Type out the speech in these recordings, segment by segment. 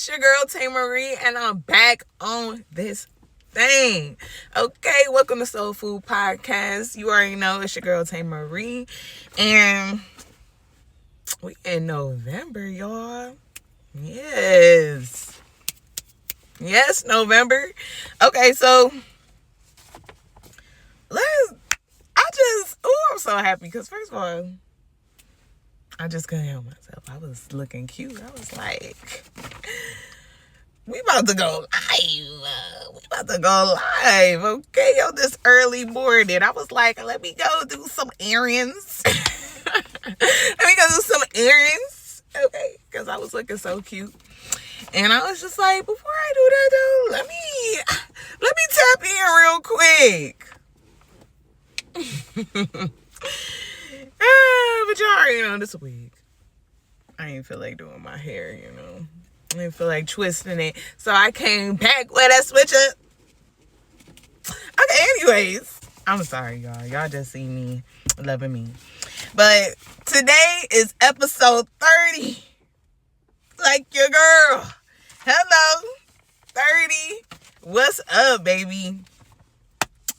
It's your girl Tae Marie, and I'm back on this thing. Okay, welcome to Soul Food Podcast. You already know it's your girl Tae Marie, and we in November, y'all. Yes, November. Okay, so I'm so happy because first of all, I just couldn't help myself. I was looking cute. I was like, we about to go live. Okay, on this early morning. I was like, let me go do some errands. Okay, because I was looking so cute. And I was just like, before I do that though, let me tap in real quick. But y'all already know this week I ain't feel like doing my hair, I didn't feel like twisting it, so I came back with a switch up. Okay, anyways, I'm sorry, y'all just see me loving me, but today is episode 30, like your girl. Hello, 30. What's up, baby?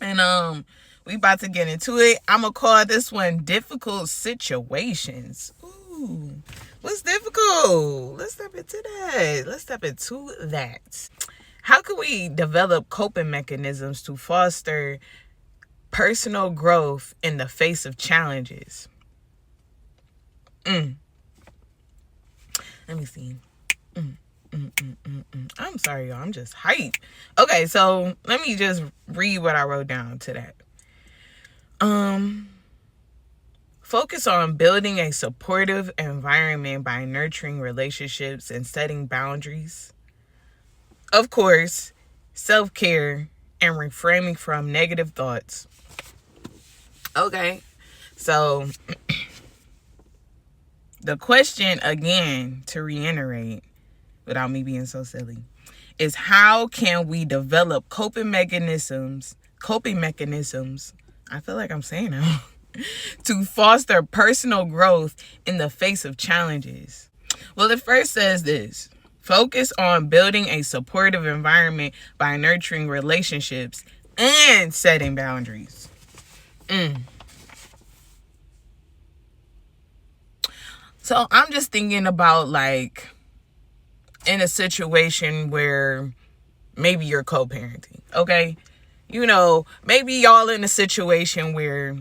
And we about to get into it. I'm gonna call this one difficult situations. Ooh, what's difficult? Let's step into that. How can we develop coping mechanisms to foster personal growth in the face of challenges? Let me see. I'm sorry, y'all. I'm just hyped. Okay, so let me just read what I wrote down to that. Focus on building a supportive environment by nurturing relationships and setting boundaries. Of course, self-care and refraining from negative thoughts. Okay, so the question again, to reiterate, without me being so silly, is how can we develop coping mechanisms? I feel like I'm saying that. To foster personal growth in the face of challenges. Well, it first says this: focus on building a supportive environment by nurturing relationships and setting boundaries. So I'm just thinking about, like, in a situation where maybe you're co-parenting, okay? Maybe y'all in a situation where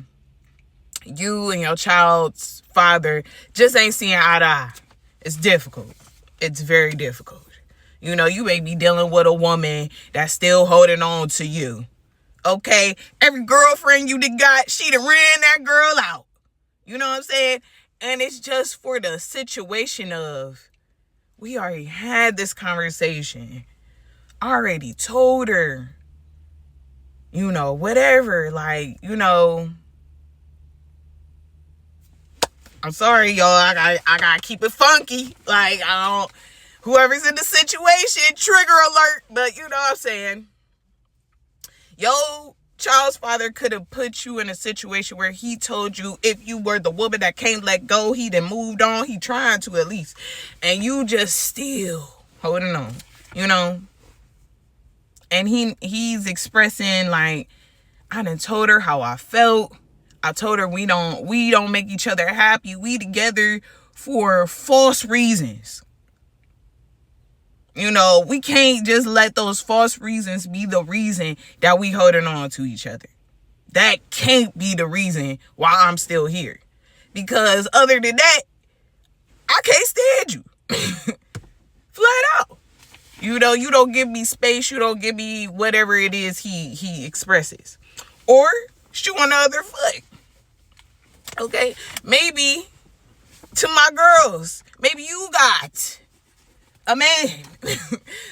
you and your child's father just ain't seeing eye to eye. It's difficult. It's very difficult. You may be dealing with a woman that's still holding on to you. Okay? Every girlfriend you got, she done ran that girl out. You know what I'm saying? And it's just for the situation of, we already had this conversation. I already told her. Whatever. Like, I'm sorry, y'all. I gotta keep it funky. Like, whoever's in the situation, trigger alert. But you know what I'm saying? Yo, child's father could have put you in a situation where he told you if you were the woman that can't let go, he done moved on. He trying to, at least. And you just still holding on, And he's expressing, like, I done told her how I felt. I told her we don't make each other happy. We together for false reasons. We can't just let those false reasons be the reason that we holding on to each other. That can't be the reason why I'm still here. Because other than that, I can't stand you. Flat out. You don't give me space. You don't give me whatever it is he expresses. Or shoe on the other foot. Okay, maybe to my girls, maybe you got a man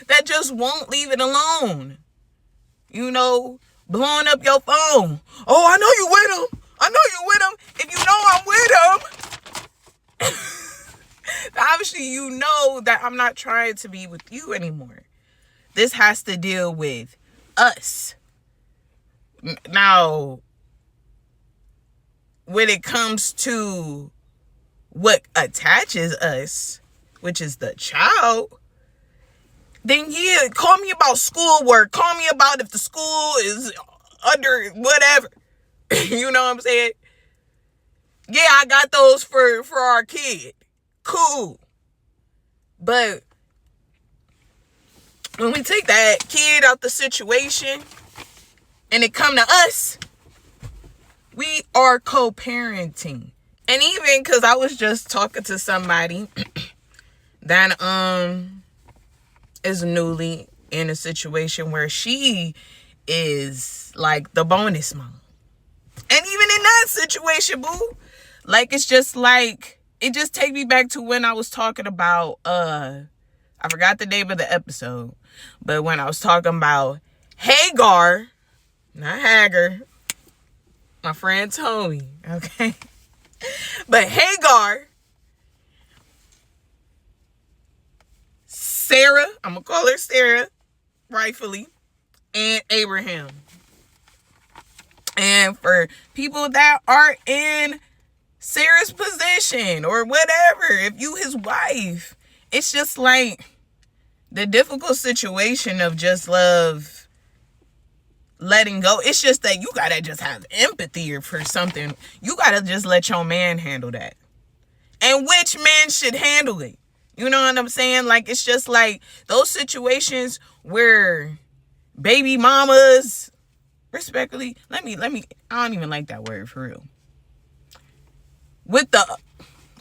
that just won't leave it alone. Blowing up your phone. Oh, I know you with him. If you know I'm with him, obviously you know that I'm not trying to be with you anymore. This has to deal with us. Now, when it comes to what attaches us, which is the child, then yeah, call me about schoolwork. Call me about if the school is under whatever. You know what I'm saying? Yeah, I got those for our kid. Cool. But when we take that kid out the situation and it come to us, we are co-parenting. And even because I was just talking to somebody that is newly in a situation where she is like the bonus mom. And even in that situation, boo, like it's just like, it just take me back to when I was talking about I forgot the name of the episode, but when I was talking about Hagar, not Hagar, my friend Tony, okay? But Hagar, Sarah, I'm going to call her Sarah, rightfully, and Abraham. And for people that are in Sarah's position or whatever, if you his wife, it's just like the difficult situation of just love letting go. It's just that you gotta just have empathy for something. You gotta just let your man handle that. And which man should handle it? You know what I'm saying? Like, it's just like those situations where baby mamas, respectfully, let me, I don't even like that word for real. I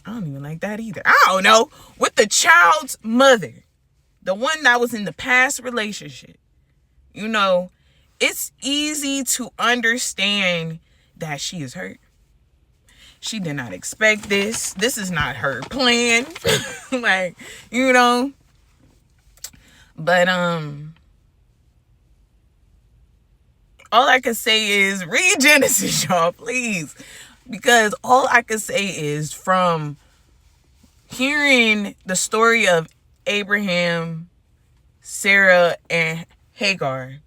don't even like that either. I don't know. With the child's mother, the one that was in the past relationship, you know, it's easy to understand that she is hurt. She did not expect this. This is not her plan. Like, you know. But, all I can say is read Genesis, y'all, please. Because all I can say is from hearing the story of Abraham, Sarah, and Hagar.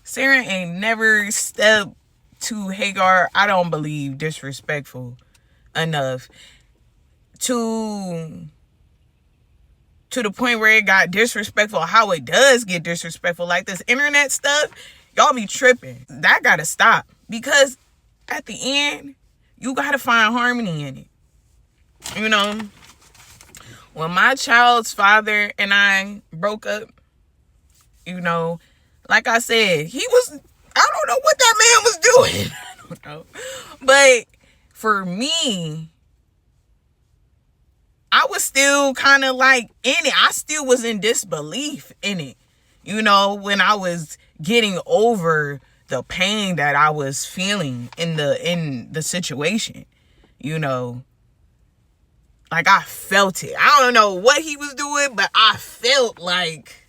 Sarah ain't never stepped to Hagar, I don't believe, disrespectful enough to the point where it got disrespectful, how it does get disrespectful. Like this internet stuff, y'all be tripping. That gotta stop. Because at the end, you gotta find harmony in it. You know, when my child's father and I broke up, you know, like I said, I don't know what that man was doing. I don't know. But for me, I was still kind of like in it. I still was in disbelief in it. You know, when I was getting over the pain that I was feeling in the situation, you know, like I felt it. I don't know what he was doing, but I felt like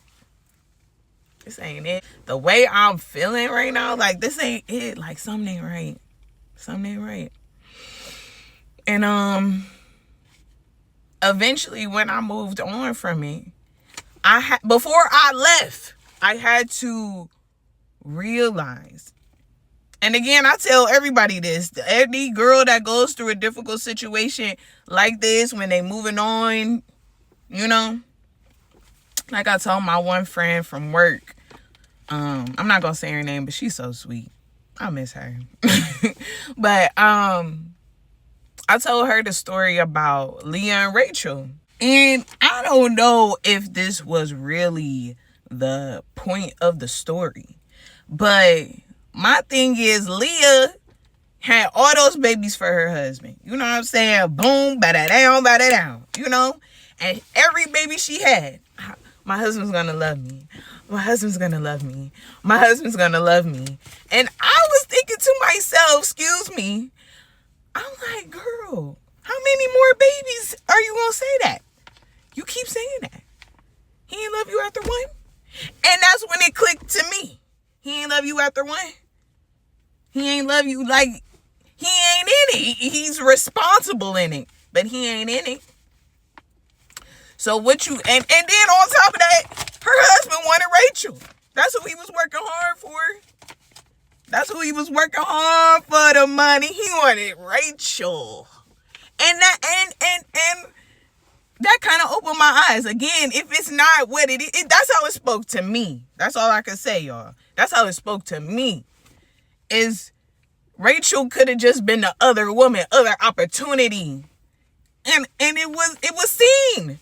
this ain't it. The way I'm feeling right now, like this ain't it. Like something ain't right. Something ain't right. And eventually when I moved on from it, before I left, I had to realize, and again, I tell everybody this, any girl that goes through a difficult situation like this when they moving on, you know, like I told my one friend from work, I'm not gonna say her name, but she's so sweet. I miss her. But I told her the story about Leah and Rachel. And I don't know if this was really the point of the story. But my thing is, Leah had all those babies for her husband. You know what I'm saying? Boom, ba-da-down, you know? And every baby she had, my husband's gonna love me. My husband's gonna love me. My husband's gonna love me. And I was thinking to myself, excuse me, I'm like, girl, how many more babies are you gonna say that? You keep saying that. He ain't love you after one? And that's when it clicked to me. He ain't love you after one? He ain't love you like, he ain't in it. He's responsible in it, but he ain't in it. So what you, and then on top of that, her husband wanted Rachel. That's who he was working hard for. That's who he was working hard for, the money. He wanted Rachel. And that, and that kind of opened my eyes. Again, if it's not what it is, that's how it spoke to me. That's all I can say, y'all. That's how it spoke to me. Is Rachel could have just been the other woman, other opportunity. And it was seen.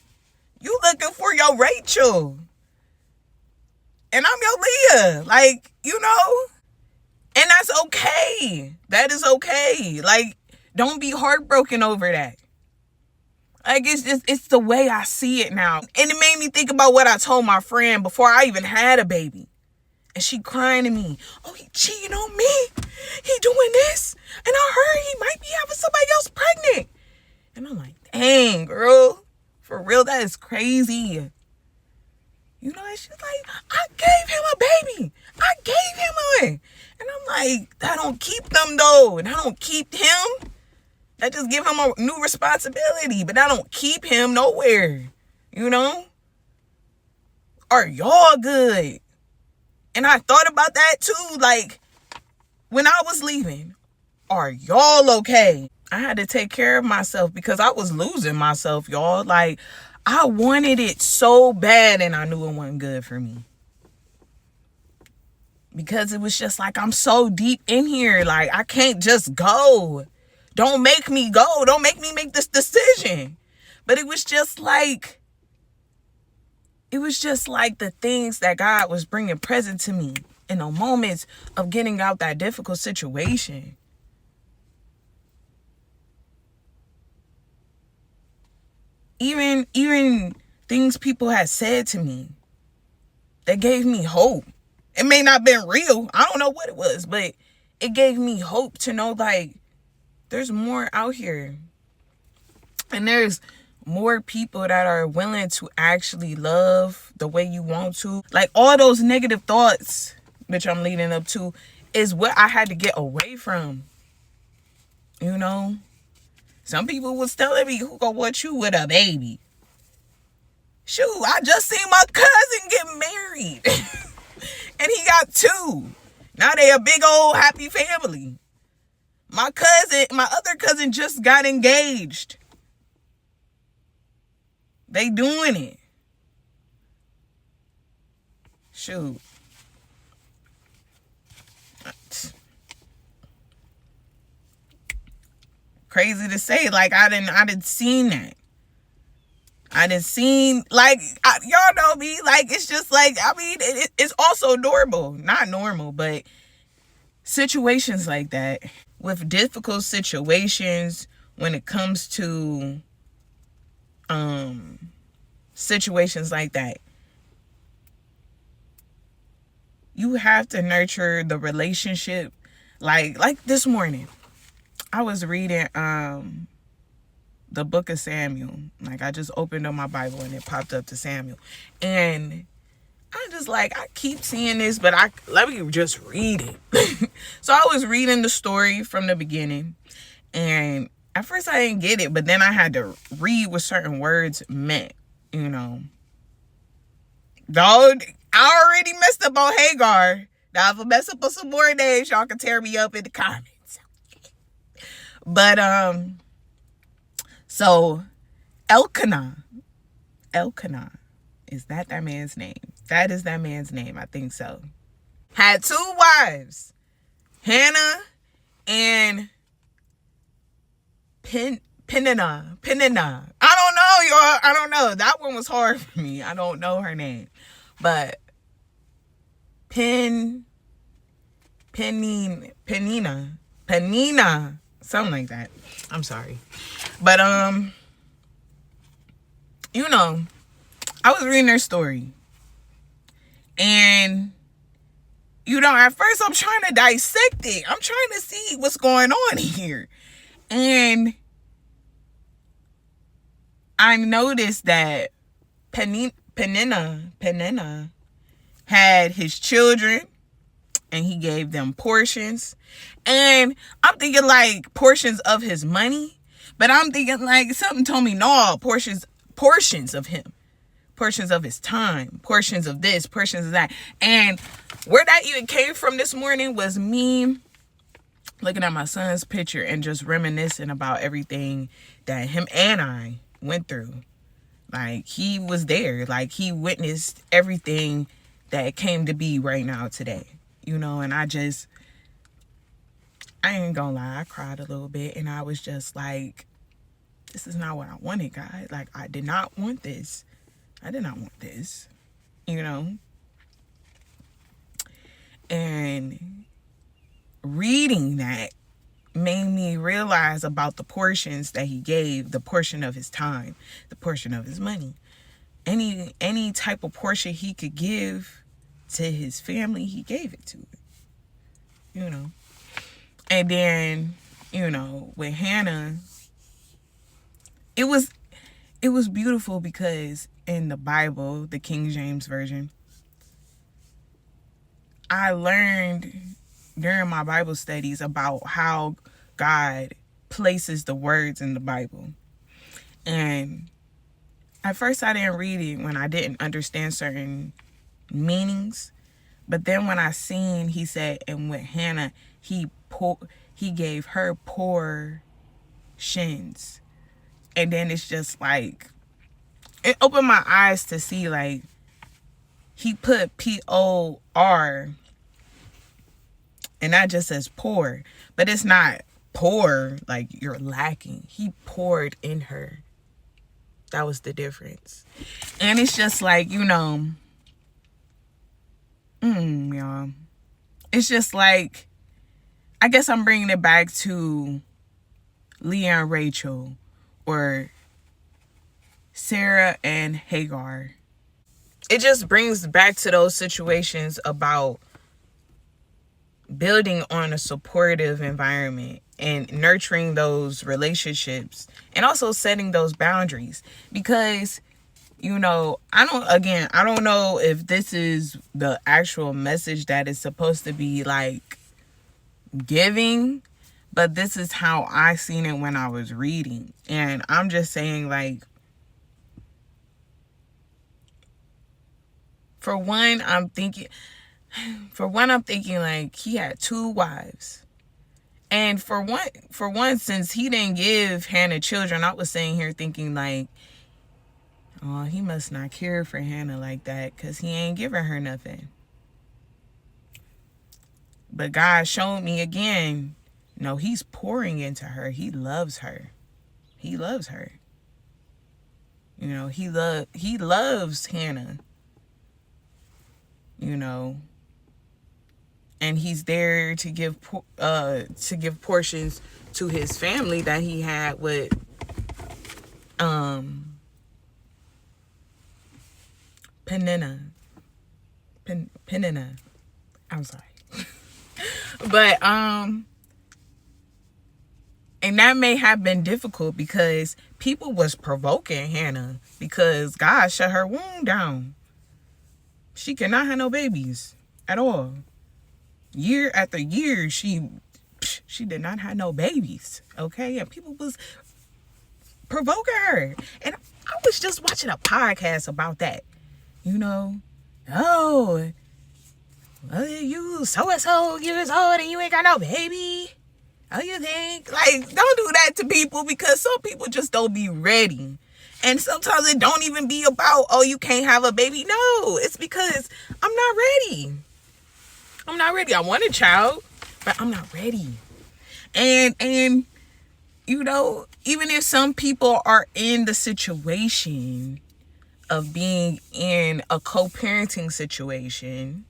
You looking for your Rachel. And I'm your Leah. Like, you know? And that's okay. That is okay. Like, don't be heartbroken over that. Like, it's the way I see it now. And it made me think about what I told my friend before I even had a baby. And she crying to me. Oh, he cheating on me. He doing this. And I heard he might be having somebody else pregnant. And I'm like, dang, girl. For real, that is crazy. You know, and she's like, I gave him a baby. I gave him one. And I'm like, that don't keep them, though. And I don't keep him. That just give him a new responsibility. But I don't keep him nowhere. You know? Are y'all good? And I thought about that, too. Like, when I was leaving, are y'all okay? I had to take care of myself because I was losing myself, y'all. Like, I wanted it so bad and I knew it wasn't good for me. Because it was just like, I'm so deep in here. Like, I can't just go. Don't make me go. Don't make me make this decision. But it was just like the things that God was bringing present to me in the moments of getting out that difficult situation. Even things people had said to me that gave me hope. It may not have been real. I don't know what it was, but it gave me hope to know, like, there's more out here. And there's more people that are willing to actually love the way you want to. Like, all those negative thoughts, which I'm leading up to, is what I had to get away from. You know? Some people was telling me, who gonna want you with a baby? Shoot, I just seen my cousin get married. And he got 2. Now they a big old happy family. My other cousin just got engaged. They doing it. Shoot. Crazy to say, like, I didn't seen that. I didn't seen, like, y'all know me, like, it's just like, I mean, it's also normal. Not normal, but situations like that, with difficult situations when it comes to situations like that, you have to nurture the relationship. Like this morning, I was reading the book of Samuel. Like, I just opened up my Bible and it popped up to Samuel. And I'm just like, I keep seeing this, but let me just read it. So I was reading the story from the beginning. And at first I didn't get it, but then I had to read what certain words meant, you know. Dog, I already messed up on Hagar. Now, if I mess up on some more names, y'all can tear me up in the comments. But, so, Elkanah, is that man's name? That is that man's name, I think so. Had 2 wives, Hannah and Peninnah. I don't know, y'all. I don't know. That one was hard for me. I don't know her name. But Penina, something like that. I'm sorry. But you know, I was reading their story. And you know, at first I'm trying to dissect it. I'm trying to see what's going on here. And I noticed that Peninnah had his children and he gave them portions. And I'm thinking like portions of his money. But I'm thinking like something told me, no, portions of him. Portions of his time. Portions of this, portions of that. And where that even came from this morning was me looking at my son's picture and just reminiscing about everything that him and I went through. Like, he was there. Like, he witnessed everything that came to be right now today. You know, and I ain't gonna lie, I cried a little bit, and I was just like, this is not what I wanted, God. Like, I did not want this. I did not want this, you know? And reading that made me realize about the portions that he gave, the portion of his time, the portion of his money. Any type of portion he could give to his family, he gave it to it, you know? And then, you know, with Hannah, it was beautiful because in the Bible, the King James Version, I learned during my Bible studies about how God places the words in the Bible. And at first I didn't read it when I didn't understand certain meanings. But then when I seen, he said, and with Hannah, he gave her portions. And then it's just like, it opened my eyes to see, like, he put P-O-R, and that just says poor. But it's not poor like you're lacking. He poured in her. That was the difference. And it's just like, you know, y'all. It's just like, I guess I'm bringing it back to Leah and Rachel, or Sarah and Hagar. It just brings back to those situations about building on a supportive environment and nurturing those relationships, and also setting those boundaries. Because, you know, I don't know if this is the actual message that is supposed to be like giving, but this is how I seen it when I was reading. And I'm just saying, like, for one, I'm thinking like he had 2 wives. And for one, since he didn't give Hannah children, I was sitting here thinking like, oh, he must not care for Hannah like that, because he ain't giving her nothing. But God showed me again, no, he's pouring into her. He loves her. He loves her. You know, he loves Hannah. You know, and he's there to give portions to his family that he had with Penina. I'm sorry. But and that may have been difficult because people was provoking Hannah, because God shut her womb down. She cannot have no babies at all. Year after year, she did not have no babies, okay? And people was provoking her. And I was just watching a podcast about that, you know. Oh, well, you so-and-so years old and you ain't got no baby. Oh, you think? Like, don't do that to people, because some people just don't be ready. And sometimes it don't even be about, oh, you can't have a baby. No, it's because I'm not ready. I'm not ready. I want a child, but I'm not ready. And you know, even if some people are in the situation of being in a co-parenting situation,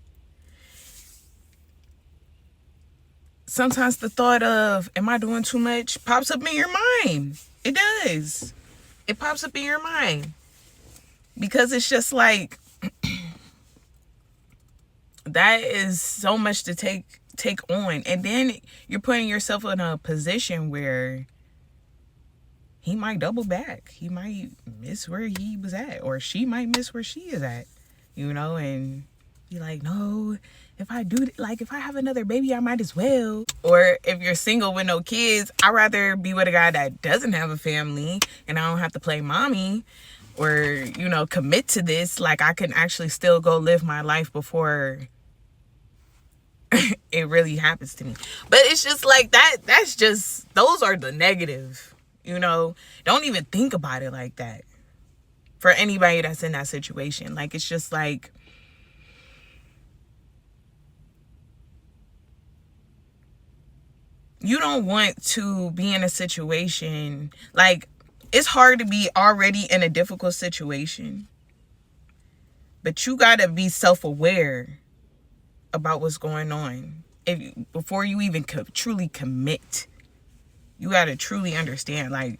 sometimes the thought of, am I doing too much, pops up in your mind. It does. It pops up in your mind. Because it's just like, that is so much to take on. And then you're putting yourself in a position where he might double back. He might miss where he was at, or she might miss where she is at, you know, and you're like, no, if I have another baby, I might as well. Or if you're single with no kids, I'd rather be with a guy that doesn't have a family and I don't have to play mommy, or, you know, commit to this. Like, I can actually still go live my life before it really happens to me. But it's just like that's just, those are the negative, you know. Don't even think about it like that. for anybody that's in that situation. Like, it's just like, you don't want to be in a situation, like, it's hard to be already in a difficult situation, but you gotta be self-aware about what's going on. Before you even truly commit, you gotta truly understand. Like,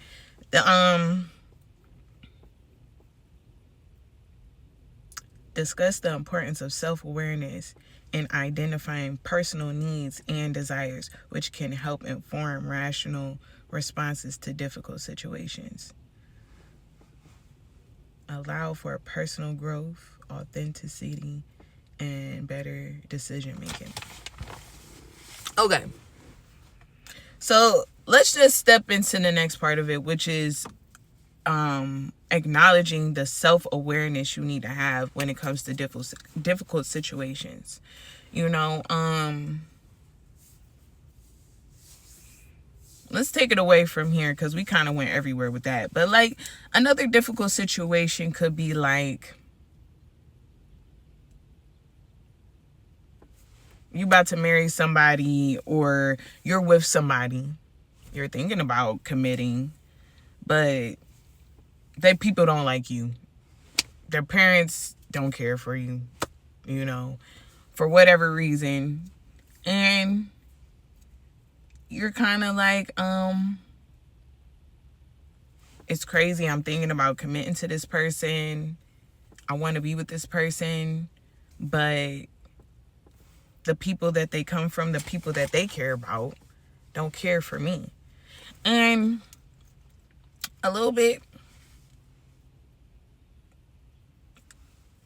discuss the importance of self-awareness in identifying personal needs and desires, which can help inform rational responses to difficult situations. Allow for personal growth, authenticity, and better decision making. Okay. So let's just step into the next part of it, which is acknowledging the self-awareness you need to have when it comes to difficult situations. Let's take it away from here, because we kind of went everywhere with that. But like, another difficult situation could be like, you about to marry somebody, or you're with somebody, you're thinking about committing, but people don't like you. Their parents don't care for you, for whatever reason. And you're kind of like, it's crazy. I'm thinking about committing to this person. I want to be with this person, but the people that they come from, the people that they care about, don't care for me. And a little bit,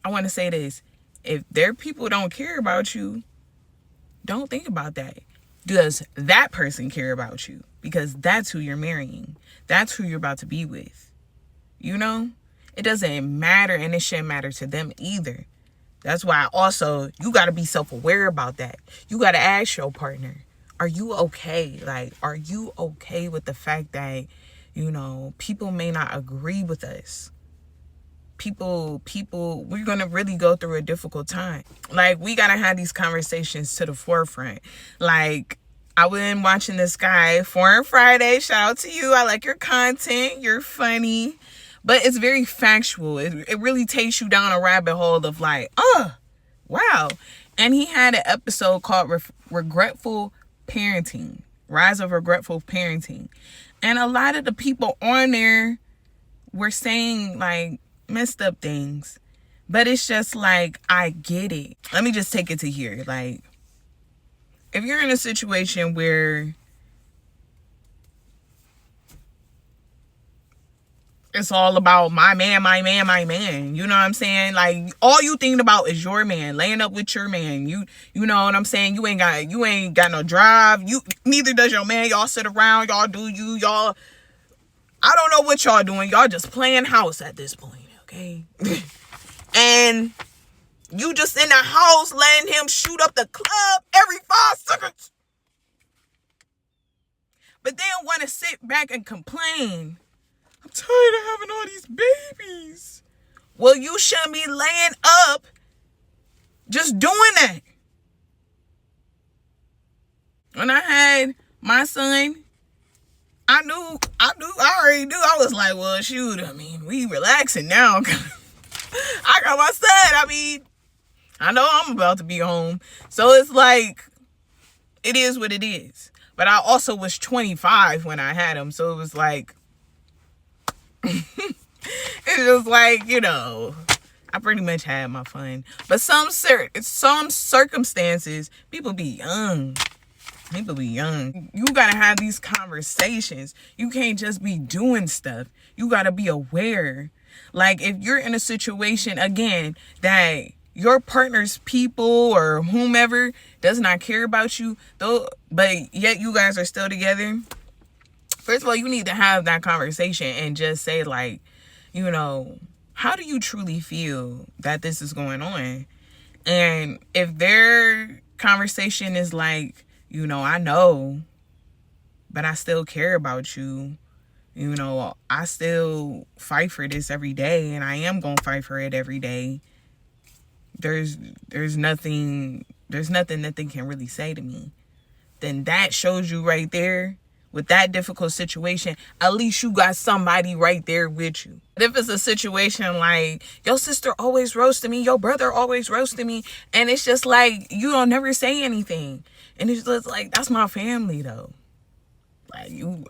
I want to say this. If their people don't care about you, don't think about that. Does that person care about you? Because that's who you're marrying. That's who you're about to be with. It doesn't matter, and it shouldn't matter to them either. That's why also, you got to be self-aware about that. You got to ask your partner, are you okay? Like, are you okay with the fact that, people may not agree with us? People, we're going to really go through a difficult time. Like, we got to have these conversations to the forefront. Like, I been watching this guy, Foreign Friday. Shout out to you. I like your content. You're funny. But it's very factual. It really takes you down a rabbit hole of like, oh, wow. And he had an episode called Regretful Parenting. Rise of Regretful Parenting. And a lot of the people on there were saying like messed up things. But it's just like, I get it. Let me just take it to here. Like, if you're in a situation where it's all about my man, my man, my man. You know what I'm saying? Like, all you thinking about is your man, laying up with your man. You know what I'm saying? You ain't got no drive. Neither does your man. Y'all sit around, y'all do y'all. I don't know what y'all doing. Y'all just playing house at this point, okay? And you just in the house letting him shoot up the club every 5 seconds. But they don't want to sit back and complain. I'm tired of having all these babies. Well, you shouldn't be laying up just doing that. When I had my son, I already knew. I was like, well, shoot, we relaxing now. I got my son. I know I'm about to be home. So it's like, it is what it is. But I also was 25 when I had him. So it was like, it's just like, I pretty much had my fun. But some circumstances, people be young. You gotta have these conversations. You can't just be doing stuff. You gotta be aware. Like, if you're in a situation, again, that your partner's people or whomever does not care about you, though, but yet you guys are still together, first of all, you need to have that conversation and just say, like, how do you truly feel that this is going on? And if their conversation is like, I know, but I still care about you, You know, I still fight for this every day, and I am going to fight for it every day. There's nothing that they can really say to me. Then that shows you right there, with that difficult situation, at least you got somebody right there with you. But if it's a situation like, your sister always roasted me, your brother always roasted me, and it's just like, you don't never say anything. And it's just like, that's my family though. Like, you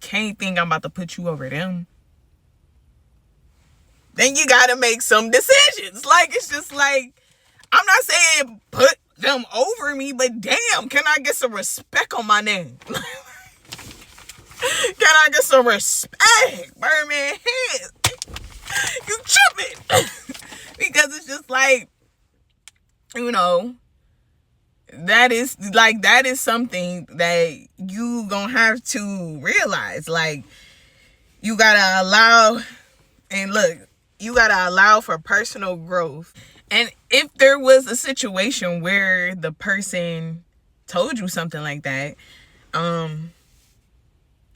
can't think I'm about to put you over them. Then you gotta make some decisions. Like, it's just like, I'm not saying put them over me, but damn, can I get some respect on my name? Can I get some respect, Birdman head? You tripping? Because it's just like, you know, that is something that you gonna have to realize. Like, you gotta allow, and look, you gotta allow for personal growth. And if there was a situation where the person told you something like that,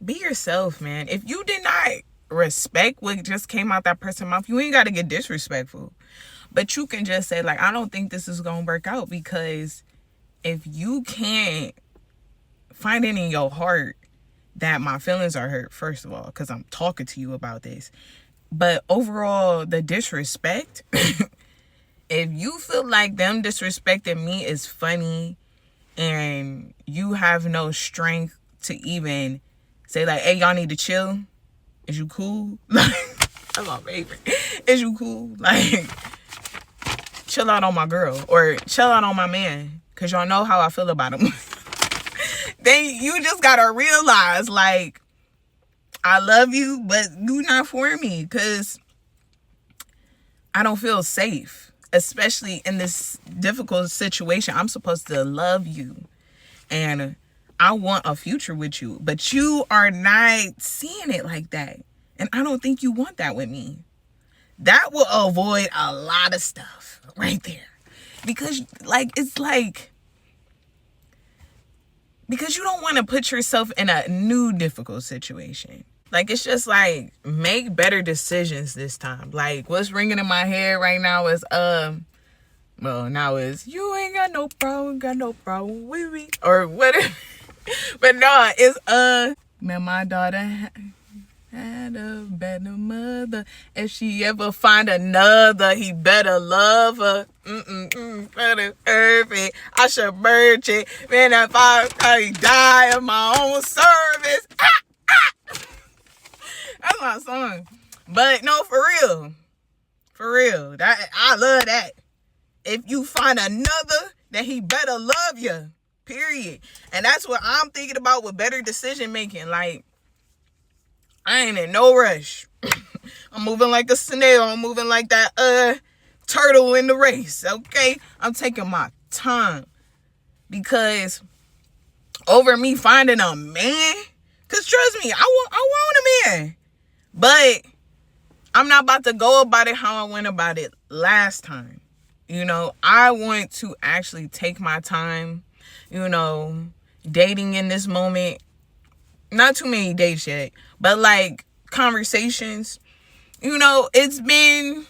be yourself, man. If you did not respect what just came out that person's mouth, you ain't got to get disrespectful. But you can just say, like, I don't think this is going to work out, because if you can't find it in your heart that my feelings are hurt, first of all, because I'm talking to you about this, but overall, the disrespect, if you feel like them disrespecting me is funny and you have no strength to even say, like, hey, y'all need to chill. Is you cool? That's my favorite. Is you cool? Like, chill out on my girl or chill out on my man, because y'all know how I feel about him. Then you just got to realize, like, I love you, but you not for me, because I don't feel safe, especially in this difficult situation. I'm supposed to love you and I want a future with you, but you are not seeing it like that. And I don't think you want that with me. That will avoid a lot of stuff right there. Because, like, it's like, because you don't want to put yourself in a new difficult situation. Like, it's just like, make better decisions this time. Like, what's ringing in my head right now is, now is, you ain't got no problem with me, or whatever. But no, it's, man, my daughter had a better mother. If she ever find another, he better love her. Better perfect. I should merge it. Man, if I die of my own service. That's my song. But no, for real. That, I love that. If you find another, then he better love you. Period. And that's what I'm thinking about with better decision making. Like, I ain't in no rush. I'm moving like a snail. I'm moving like that turtle in the race. Okay? I'm taking my time. Because over me finding a man, because trust me, I want a man. But I'm not about to go about it how I went about it last time. You know, I want to actually take my time, you know, dating in this moment. Not too many dates yet, but like conversations, you know, we've been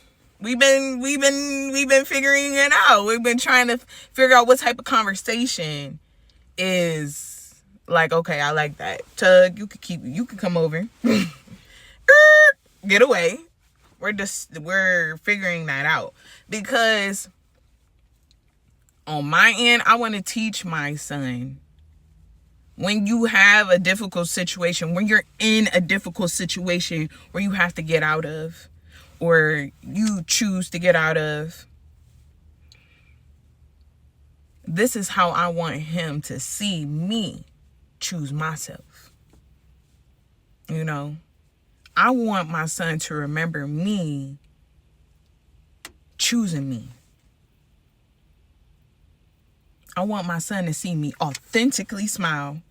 figuring it out. We've been trying to figure out what type of conversation is like, okay, I like that. Tug, you can come over. Get away. We're figuring that out, because on my end, I want to teach my son, when you have a difficult situation, when you're in a difficult situation where you have to get out of, or you choose to get out of, this is how I want him to see me choose myself. You know, I want my son to remember me choosing me. I want my son to see me authentically smile.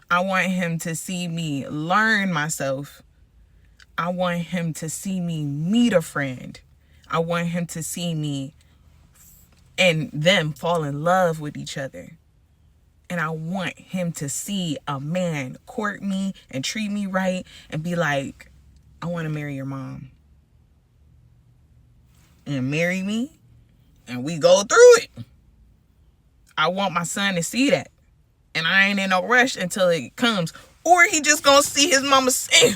I want him to see me learn myself. I want him to see me meet a friend. I want him to see me and them fall in love with each other. And I want him to see a man court me and treat me right and be like, I want to marry your mom. And marry me. And we go through it. I want my son to see that. And I ain't in no rush until it comes. Or he just gonna see his mama say,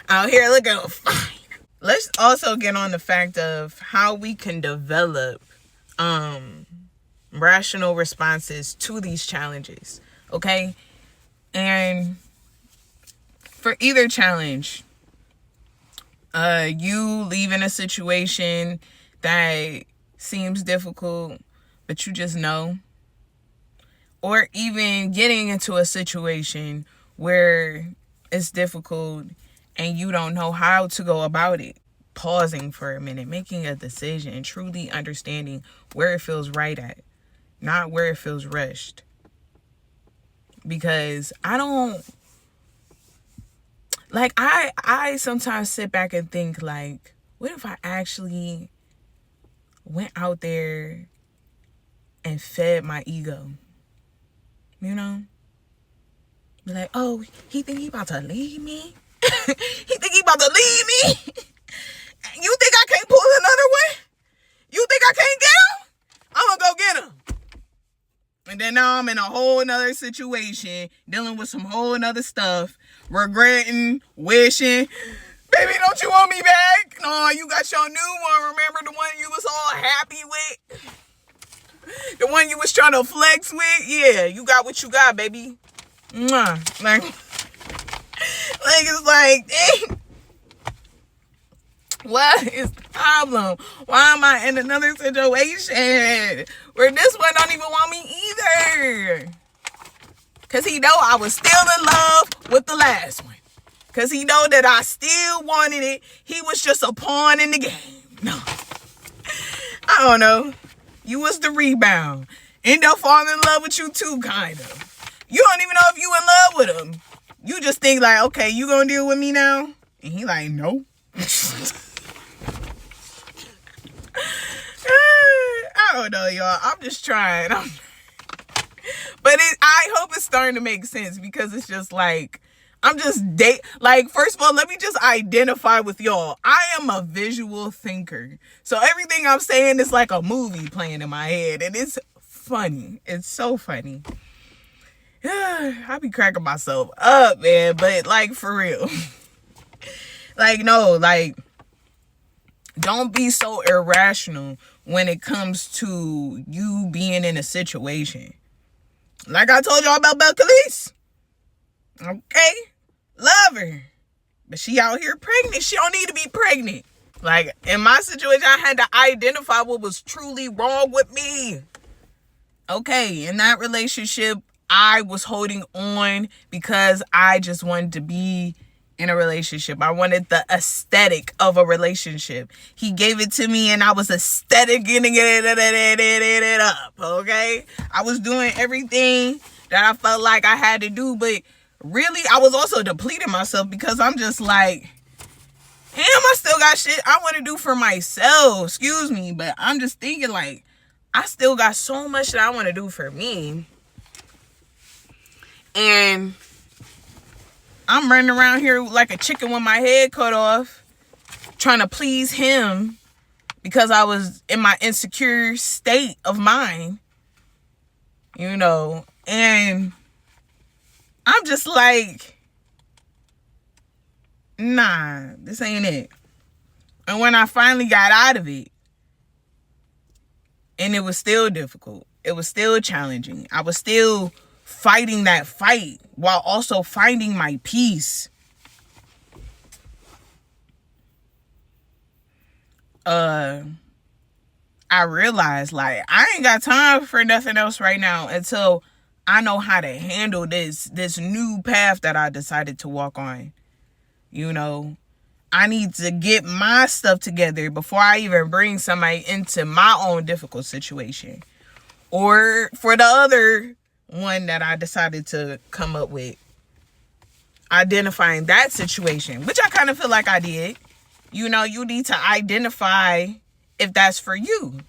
out here looking fine. Let's also get on the fact of how we can develop rational responses to these challenges. Okay? And for either challenge, you leaving a situation that seems difficult, but you just know. Or even getting into a situation where it's difficult and you don't know how to go about it. Pausing for a minute, making a decision, and truly understanding where it feels right at, not where it feels rushed. Because I sometimes sit back and think, like, what if I actually went out there and fed my ego? You know? Be like, oh, he think he about to leave me? He think he about to leave me? You think I can't pull another one? You think I can't get him? I'm gonna go get him. And then now I'm in a whole nother situation, dealing with some whole nother stuff, regretting, wishing, baby, don't you want me back? No, you got your new one. Remember the one you was all happy with? The one you was trying to flex with? Yeah, you got what you got, baby. Mwah. Like it's like, dang. What is the problem? Why am I in another situation where this one don't even want me either? Because he know I was still in love with the last one. Because he know that I still wanted it. He was just a pawn in the game. No. I don't know. You was the rebound. End up falling in love with you too, kind of. You don't even know if you in love with him. You just think like, okay, you gonna deal with me now? And he like, no. I don't know, y'all. I'm just trying. But I hope it's starting to make sense, because it's just like, I'm just first of all, let me just identify with y'all. I am a visual thinker. So everything I'm saying is like a movie playing in my head. And it's funny. It's so funny. I be cracking myself up, man. But like, for real. Like, no, like, don't be so irrational when it comes to you being in a situation. Like I told y'all about Belcalis. Okay? Love her. But she out here pregnant. She don't need to be pregnant. Like, in my situation, I had to identify what was truly wrong with me. Okay, in that relationship, I was holding on because I just wanted to be in a relationship. I wanted the aesthetic of a relationship. He gave it to me and I was aesthetic getting it up, okay? I was doing everything that I felt like I had to do, but really, I was also depleting myself, because I'm just like, damn, I still got shit I want to do for myself. Excuse me, but I'm just thinking like, I still got so much that I want to do for me. And I'm running around here like a chicken with my head cut off, trying to please him because I was in my insecure state of mind, you know, and I'm just like, nah, this ain't it. And when I finally got out of it, and it was still difficult, it was still challenging, I was still fighting that fight while also finding my peace. I realized, like, I ain't got time for nothing else right now until I know how to handle this new path that I decided to walk on. You know, I need to get my stuff together before I even bring somebody into my own difficult situation. Or for the other one that I decided to come up with, identifying that situation, which I kind of feel like I did. You know, you need to identify if that's for you.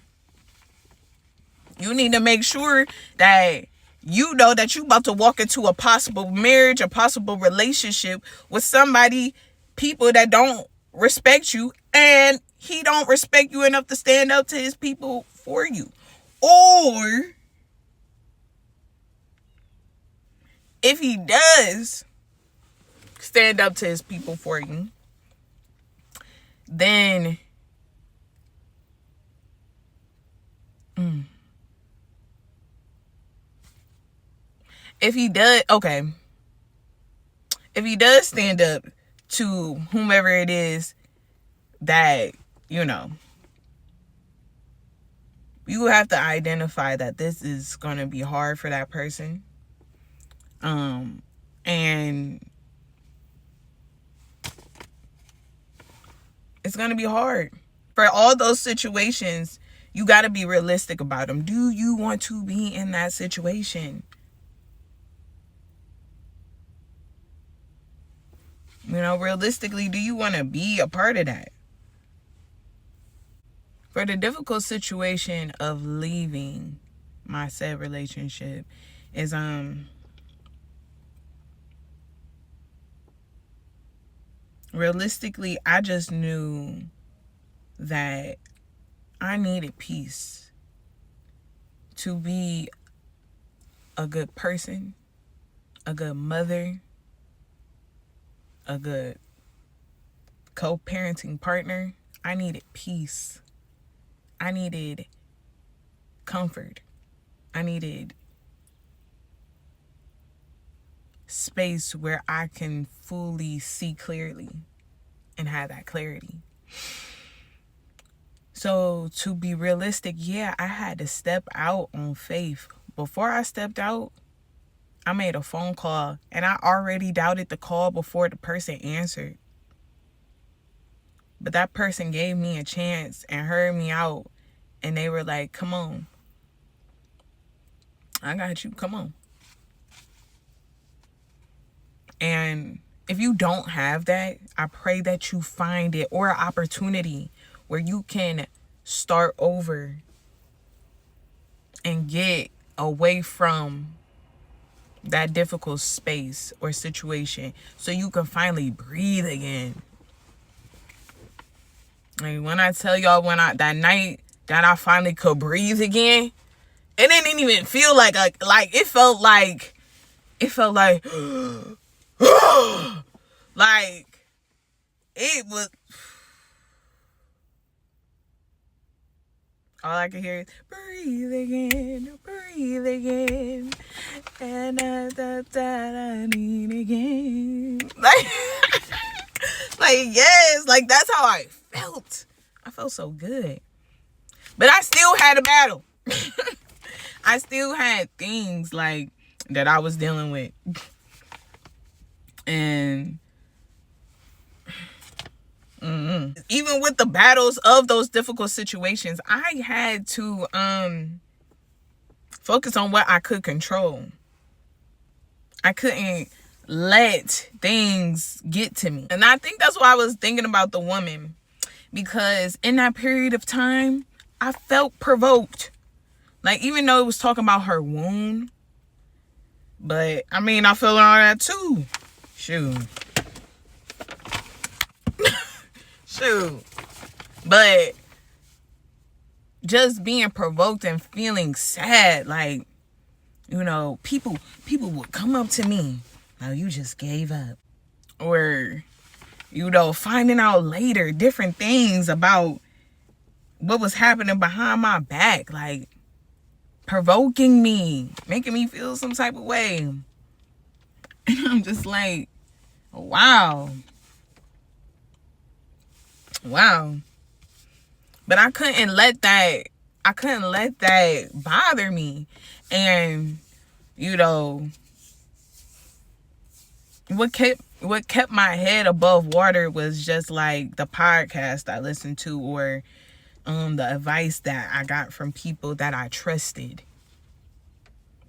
You need to make sure that you know that you about to walk into a possible marriage, a possible relationship with somebody, people that don't respect you, and he don't respect you enough to stand up to his people for you. Or if he does stand up to his people for you, then if he does stand up to whomever it is that, you have to identify that this is going to be hard for that person. And it's going to be hard. For all those situations, you got to be realistic about them. Do you want to be in that situation? Realistically, do you want to be a part of that? For the difficult situation of leaving my said relationship is realistically, I just knew that I needed peace to be a good person, a good mother, a good co-parenting partner. I needed peace. I needed comfort. I needed space where I can fully see clearly and have that clarity. So to be realistic, yeah, I had to step out on faith. Before I stepped out, I made a phone call, and I already doubted the call before the person answered. But that person gave me a chance and heard me out, and they were like, come on. I got you. Come on. And if you don't have that, I pray that you find it, or an opportunity where you can start over and get away from that difficult space or situation so you can finally breathe again. Like when I tell y'all, that night that I finally could breathe again, it didn't even feel like it felt like like it was. All I can hear is breathe again, and I need again. Like yes, like that's how I felt. I felt so good, but I still had a battle. I still had things like that I was dealing with, and even with the battles of those difficult situations, I had to focus on what I could control. I couldn't let things get to me. And I think that's why I was thinking about the woman, because in that period of time, I felt provoked. Like, even though it was talking about her wound, but I mean, I feel all that too. Shoot. But just being provoked and feeling sad, like, people would come up to me, "Oh, you just gave up," or finding out later different things about what was happening behind my back, like provoking me, making me feel some type of way. And I'm just like, wow. But I couldn't let that bother me. And what kept my head above water was just like the podcast I listened to, or the advice that I got from people that I trusted,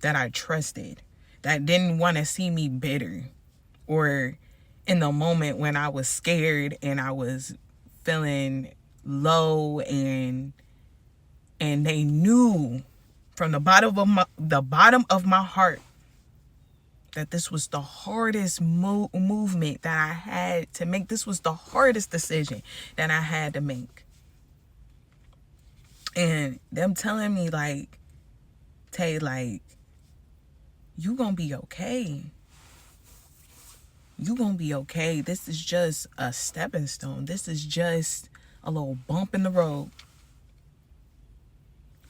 that didn't want to see me bitter, or in the moment when I was scared and I was feeling low, and they knew from the bottom of my heart that this was the hardest movement that I had to make. This was the hardest decision that I had to make. And them telling me like, Tay, like, you gonna be okay. You gonna be okay. This is just a stepping stone. This is just a little bump in the road.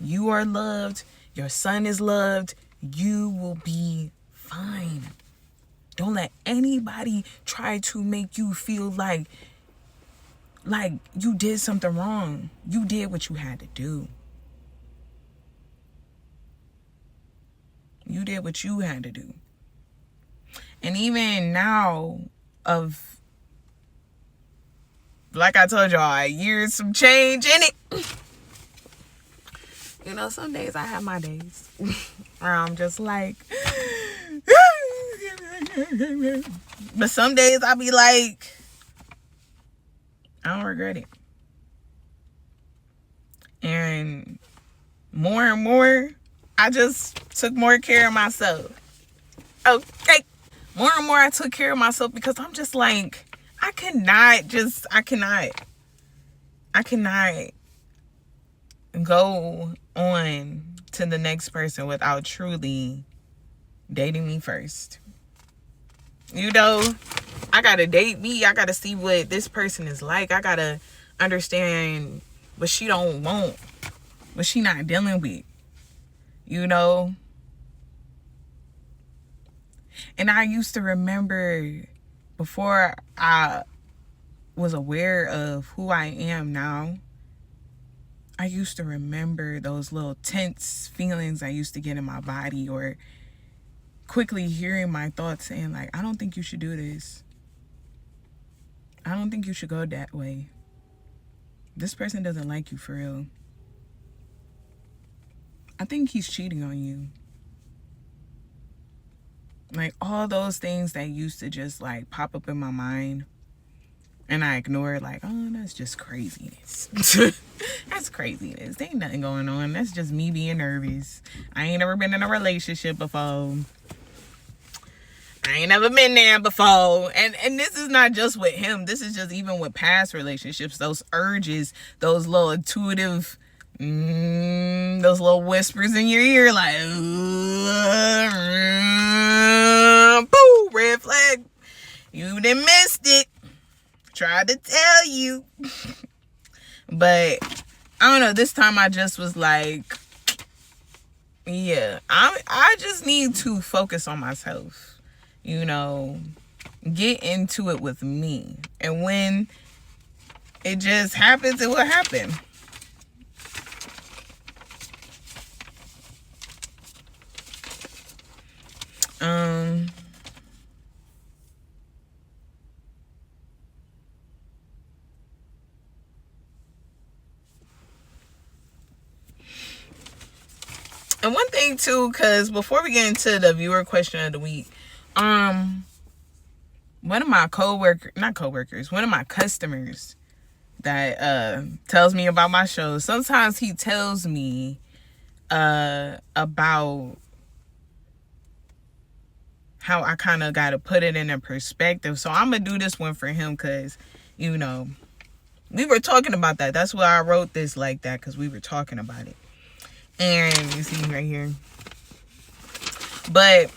You are loved. Your son is loved. You will be fine. Don't let anybody try to make you feel like you did something wrong. You did what you had to do. You did what you had to do. And even now, like I told y'all, a year's some change in it. You know, some days I have my days where I'm just like, but some days I'll be like, I don't regret it. And more, I just took more care of myself. Okay. More and more I took care of myself because I'm just like, I cannot go on to the next person without truly dating me first. You know, I gotta date me. I gotta see what this person is like. I gotta understand what she don't want, what she not dealing with, you know. And I used to remember, before I was aware of who I am now, I used to remember those little tense feelings I used to get in my body, or quickly hearing my thoughts saying like, I don't think you should do this. I don't think you should go that way. This person doesn't like you for real. I think he's cheating on you. Like, all those things that used to just like pop up in my mind, and I ignore it like, oh, that's just craziness. That's craziness. There ain't nothing going on. That's just me being nervous. I ain't never been in a relationship before. I ain't never been there before. And this is not just with him. This is just even with past relationships. Those urges, those little intuitive, those little whispers in your ear like, boo, red flag. You done missed it. Tried to tell you. But I don't know, this time I just was like, yeah, I just need to focus on myself, you know, get into it with me. And when it just happens, it will happen. And one thing too, because before we get into the viewer question of the week, one of my one of my customers that tells me about my shows, sometimes he tells me about how I kind of got to put it in a perspective. So I'm going to do this one for him because, you know, we were talking about that. That's why I wrote this like that, because we were talking about it. And you see right here. But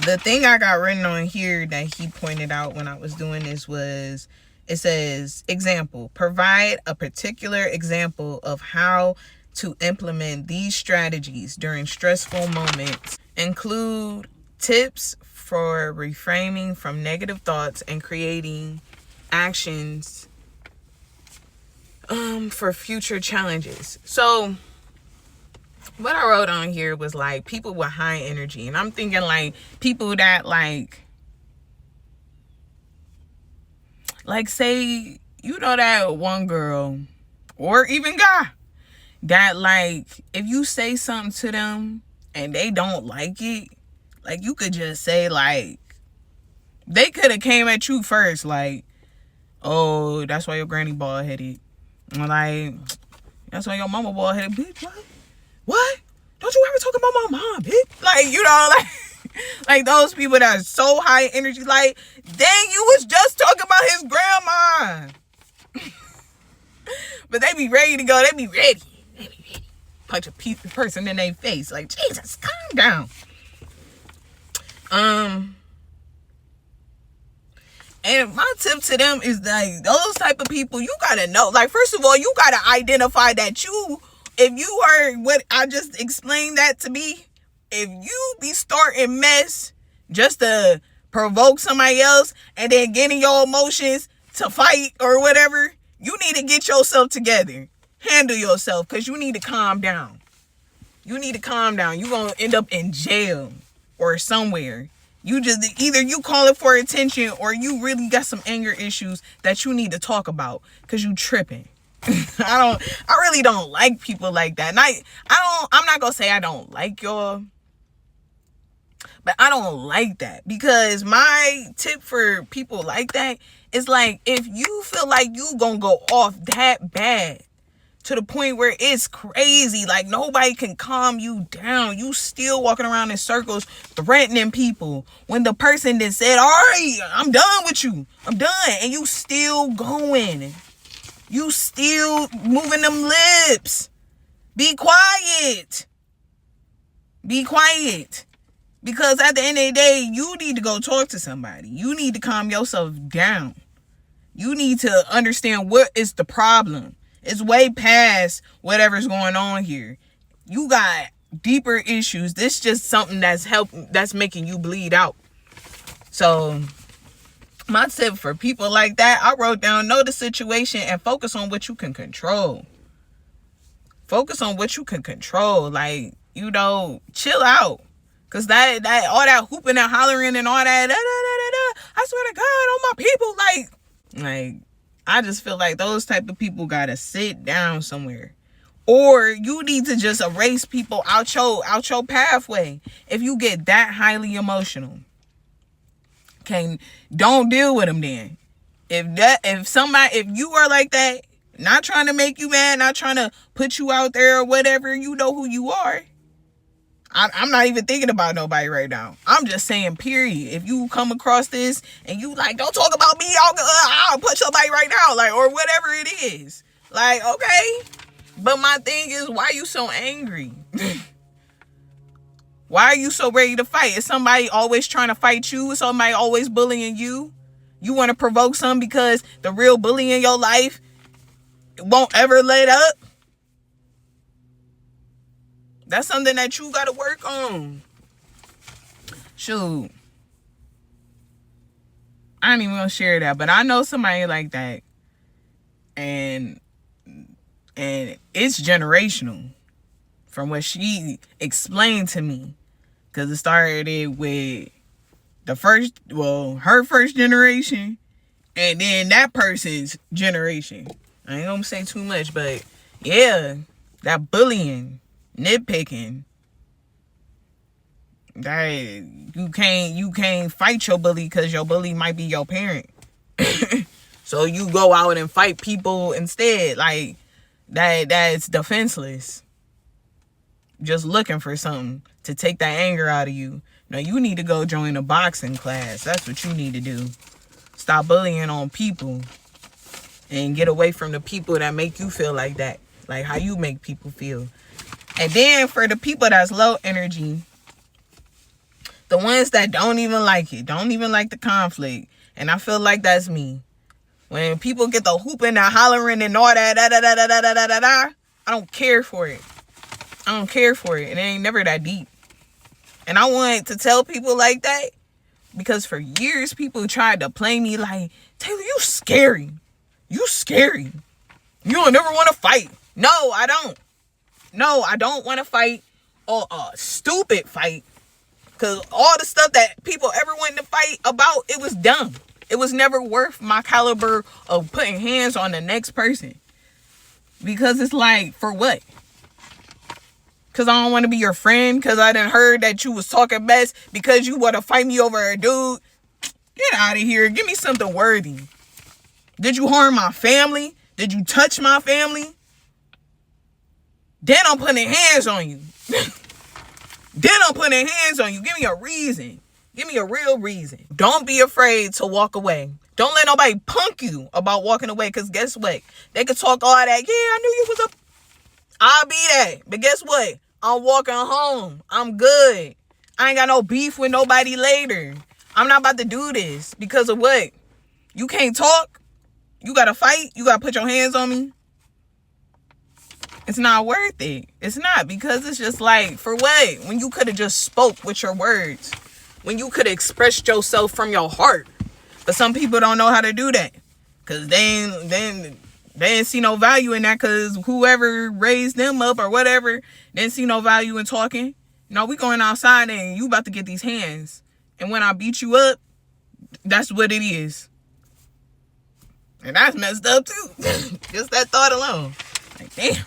the thing I got written on here that he pointed out when I was doing this was, it says, example, provide a particular example of how to implement these strategies during stressful moments. Include tips for reframing from negative thoughts and creating actions for future challenges. So what I wrote on here was like people with high energy, and I'm thinking like people that like say, you know, that one girl or even guy that like if you say something to them and they don't like it, like you could just say like, they could have came at you first like, oh, that's why your granny bald headed. Like, that's why your mama bald headed. Bitch, what? what? Don't you ever talk about my mom, bitch? Like, you know, like those people that are so high energy, like, dang, you was just talking about his grandma. But they be ready to go. They be ready. Punch a person in their face. Like, Jesus, calm down. And my tip to them is like, those type of people, you gotta know. Like, first of all, you gotta identify that if you are what I just explained that to be, if you be starting mess just to provoke somebody else and then getting your emotions to fight or whatever, you need to get yourself together. Handle yourself, because you need to calm down. You need to calm down. You're going to end up in jail or somewhere. Either you calling for attention or you really got some anger issues that you need to talk about because you tripping. I really don't like people like that. And I'm not going to say I don't like y'all, but I don't like that, because my tip for people like that is like, if you feel like you gonna go off that bad to the point where it's crazy, like nobody can calm you down, you still walking around in circles threatening people when the person that said, all right, I'm done with you, I'm done, and you still going, you still moving them lips. Be quiet. Because at the end of the day, you need to go talk to somebody. You need to calm yourself down. You need to understand what is the problem. It's way past whatever's going on here. You got deeper issues. This is just something that's making you bleed out. So my tip for people like that, I wrote down, know the situation and focus on what you can control. Focus on what you can control. Like, you know, chill out. Cause that all that hooping and hollering and all that, I swear to God, on my people, like I just feel like those type of people gotta sit down somewhere, or you need to just erase people out your pathway. If you get that highly emotional, don't deal with them then. If you are like that, not trying to make you mad, not trying to put you out there or whatever, you know who you are. I'm not even thinking about nobody right now. I'm just saying, period. If you come across this and you like, don't talk about me, I'll punch somebody right now, like, or whatever it is. Like, okay. But my thing is, why are you so angry? Why are you so ready to fight? Is somebody always trying to fight you? Is somebody always bullying you? You want to provoke something because the real bully in your life won't ever let up? That's something that you got to work on. Shoot. I ain't even going to share that, but I know somebody like that. And it's generational from what she explained to me. Because it started with her first generation, and then that person's generation. I ain't going to say too much, but yeah, that bullying. Nitpicking, that you can't fight your bully because your bully might be your parent. So you go out and fight people instead, like that's defenseless, just looking for something to take that anger out of you. No, you need to go join a boxing class. That's what you need to do. Stop bullying on people and get away from the people that make you feel like that, like how you make people feel. And then for the people that's low energy, the ones that don't even like it, don't even like the conflict, and I feel like that's me. When people get the hooping and hollering and all that, I don't care for it. I don't care for it. It ain't never that deep. And I want to tell people like that because for years people tried to play me like, Taylor, you scary. You scary. You don't never want to fight. No, I don't. No, I don't want to fight or a stupid fight, because all the stuff that people ever wanted to fight about, it was dumb. It was never worth my caliber of putting hands on the next person, because it's like, for what? Because I don't want to be your friend, because I done heard that you was talking mess, because you want to fight me over a dude. Get out of here. Give me something worthy. Did you harm my family? Did you touch my family? Then I'm putting hands on you. Then I'm putting hands on you. Give me a reason. Give me a real reason. Don't be afraid to walk away. Don't let nobody punk you about walking away, because guess what? They could talk all that. Yeah, I knew you was a... I'll be that. But guess what? I'm walking home. I'm good. I ain't got no beef with nobody later. I'm not about to do this because of what? You can't talk? You got to fight? You got to put your hands on me? It's not worth it. It's not, because it's just like, for what? When you could have just spoke with your words. When you could have expressed yourself from your heart. But some people don't know how to do that. Because they didn't see no value in that, because whoever raised them up or whatever didn't see no value in talking. No, we going outside and you about to get these hands. And when I beat you up, that's what it is. And that's messed up too. Just that thought alone. Like, damn.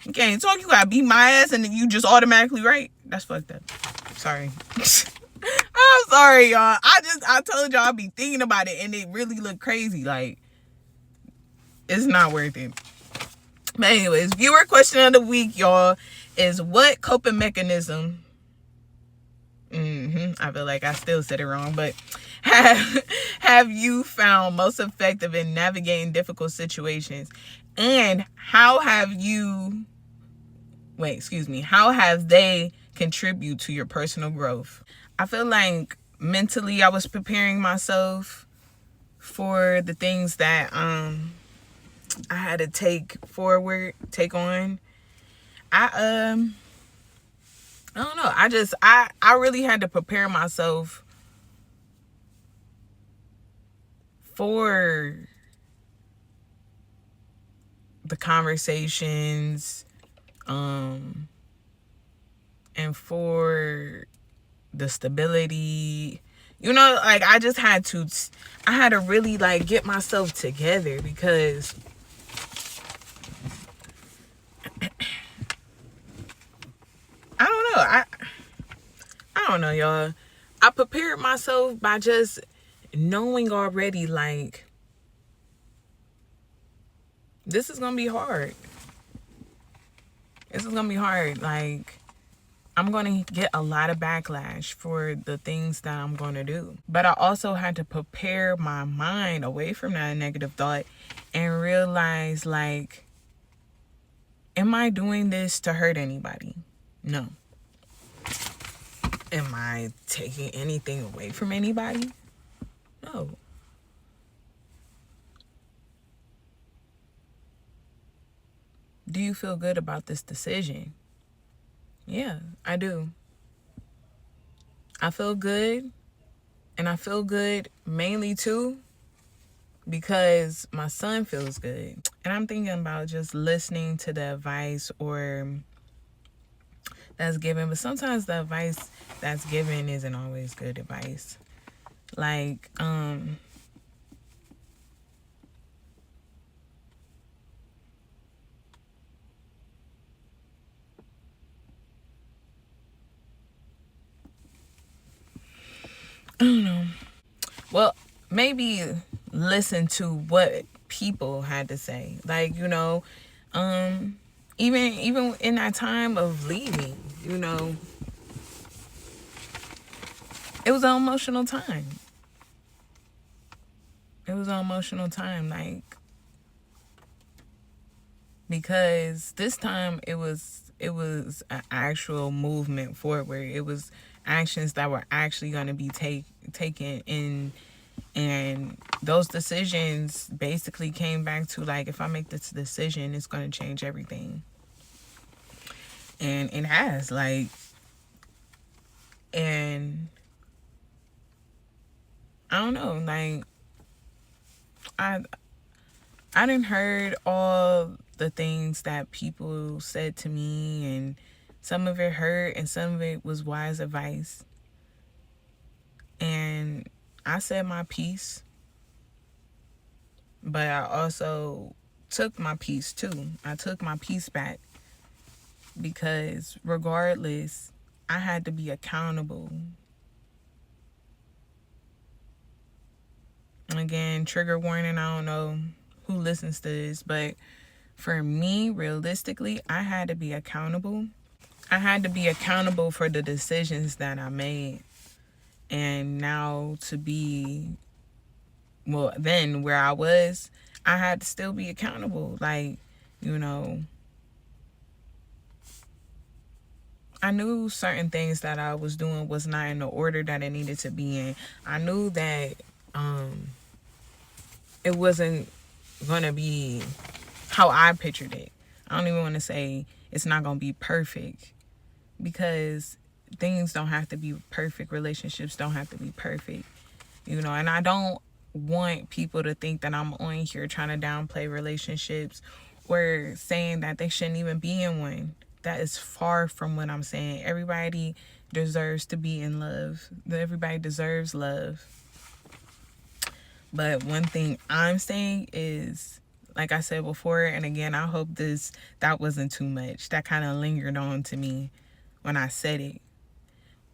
You can't talk, you gotta beat my ass and then you just automatically right. That's fucked up. Sorry. I'm sorry, y'all. I told y'all I be thinking about it and it really look crazy. Like, it's not worth it. But anyways, viewer question of the week, y'all, is what coping mechanism... I feel like I still said it wrong, but have you found most effective in navigating difficult situations? And how have they contribute to your personal growth? I feel like mentally I was preparing myself for the things that I had to take on. I don't know. I really had to prepare myself for the conversations, and for the stability. You know, like I had to really like get myself together, because I don't know, y'all. I prepared myself by just knowing already, like, this is gonna be hard. This is gonna be hard. Like, I'm gonna get a lot of backlash for the things that I'm gonna do. But I also had to prepare my mind away from that negative thought and realize, like, am I doing this to hurt anybody? No. Am I taking anything away from anybody? No. Do you feel good about this decision? Yeah, I do. I feel good. And I feel good mainly too because my son feels good. And I'm thinking about just listening to the advice that's given. But sometimes the advice that's given isn't always good advice. Like, I don't know. Well, maybe listen to what people had to say. Like, you know, even in that time of leaving, you know, it was an emotional time. It was an emotional time, like, because this time it was an actual movement forward. It was actions that were actually going to be taken in, and those decisions basically came back to, like, if I make this decision, it's going to change everything. And it has, like, and I don't know, like, I didn't heard all the things that people said to me, and some of it hurt and some of it was wise advice. And I said my piece, but I also took my piece too. I took my piece back because regardless, I had to be accountable. Again, trigger warning, I don't know who listens to this, but for me, realistically, I had to be accountable. I had to be accountable for the decisions that I made. And now to be, well, then where I was, I had to still be accountable. Like, you know, I knew certain things that I was doing was not in the order that it needed to be in. I knew that it wasn't going to be how I pictured it. I don't even want to say it's not going to be perfect, because things don't have to be perfect. Relationships don't have to be perfect, you know. And I don't want people to think that I'm on here trying to downplay relationships or saying that they shouldn't even be in one. That is far from what I'm saying. Everybody deserves to be in love. Everybody deserves love. But one thing I'm saying is, like I said before, and again, I hope that wasn't too much. That kind of lingered on to me when I said it.